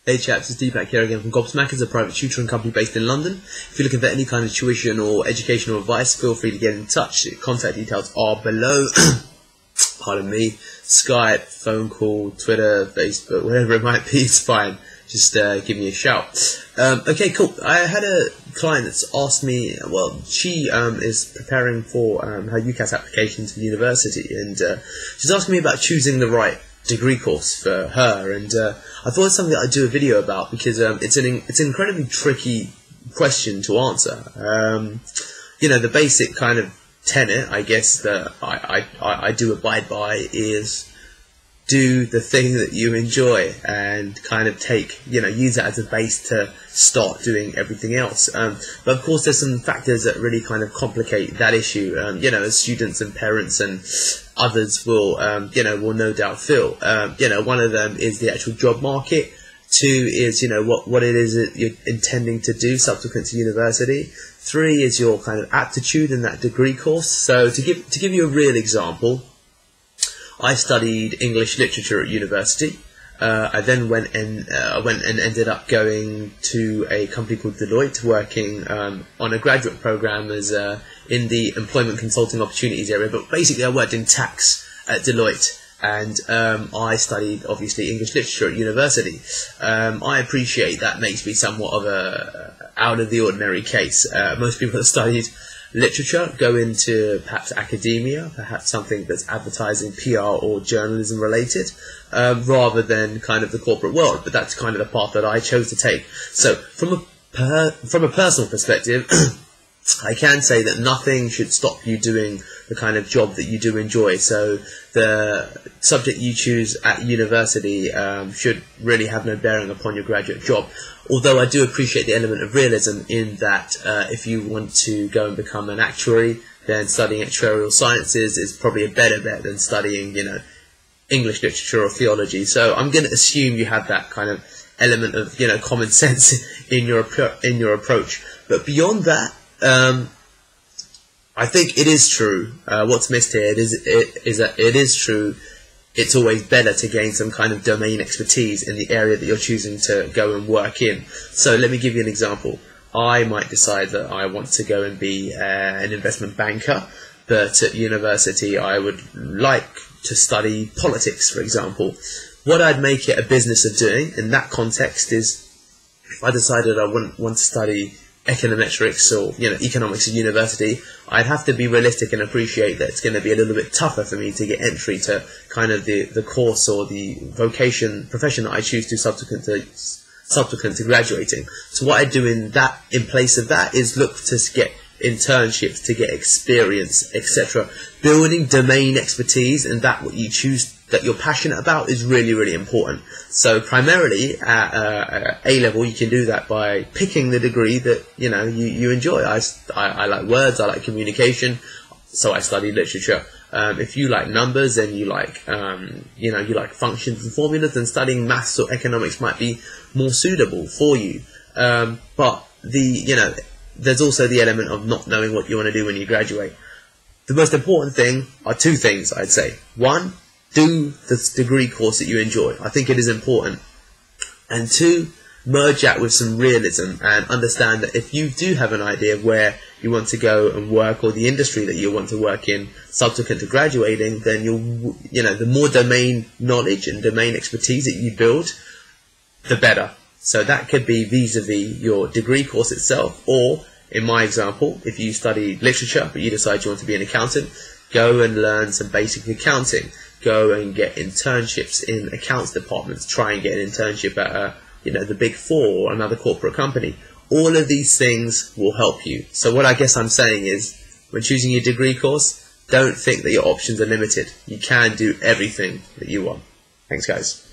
Hey chaps, it's Deepak here again from Gobsmackers, a private tutoring company based in London. If you're looking for any kind of tuition or educational advice, feel free to get in touch. Contact details are below. Pardon me. Skype, phone call, Twitter, Facebook, whatever it might be, it's fine. Just give me a shout. Okay, cool. I had a client that's asked me, well, she is preparing for her UCAS application to the university, and she's asking me about choosing the right degree course for her, and I thought it's something that I'd do a video about because it's an incredibly tricky question to answer. You know, the basic kind of tenet, I guess, that I do abide by is do the thing that you enjoy and kind of use that as a base to start doing everything else. But of course there's some factors that really kind of complicate that issue, you know, as students and parents and others will no doubt feel. One of them is the actual job market. Two is, what it is that you're intending to do subsequent to university. Three is your kind of aptitude in that degree course. So to give you a real example, I studied English literature at university. I then went and ended up going to a company called Deloitte, working on a graduate program as in the employment consulting opportunities area. But basically, I worked in tax at Deloitte, and I studied obviously English literature at university. I appreciate that makes me somewhat of a out of the ordinary case. Most people that studied literature go into perhaps academia, perhaps something that's advertising, PR or journalism related, rather than kind of the corporate world. But that's kind of the path that I chose to take. So from a personal perspective, I can say that nothing should stop you doing the kind of job that you do enjoy. So the subject you choose at university should really have no bearing upon your graduate job. Although I do appreciate the element of realism in that if you want to go and become an actuary, then studying actuarial sciences is probably a better bet than studying, English literature or theology. So I'm going to assume you have that kind of element of, common sense in your approach. But beyond that, I think it is true. What's missed here is that it is true. It's always better to gain some kind of domain expertise in the area that you're choosing to go and work in. So let me give you an example. I might decide that I want to go and be an investment banker, but at university I would like to study politics, for example. What I'd make it a business of doing in that context is, if I decided I wouldn't want to study econometrics or economics at university, I'd have to be realistic and appreciate that it's going to be a little bit tougher for me to get entry to kind of the course or the profession that I choose to subsequent to graduating. So what I do in place of that is look to get internships, to get experience, etc. Building domain expertise and what you choose that you're passionate about is really, really important. So primarily at A level, you can do that by picking the degree that you enjoy. I like words, I like communication, so I studied literature. If you like numbers and you like you like functions and formulas, then studying maths or economics might be more suitable for you. But there's also the element of not knowing what you want to do when you graduate. The most important thing are two things, I'd say. One, do the degree course that you enjoy. I think it is important. And two, merge that with some realism and understand that if you do have an idea of where you want to go and work or the industry that you want to work in subsequent to graduating, then the more domain knowledge and domain expertise that you build, the better. So that could be vis-a-vis your degree course itself, or in my example, if you study literature but you decide you want to be an accountant, go and learn some basic accounting. Go and get internships in accounts departments. Try and get an internship at the Big Four or another corporate company. All of these things will help you. So what I guess I'm saying is, when choosing your degree course, don't think that your options are limited. You can do everything that you want. Thanks, guys.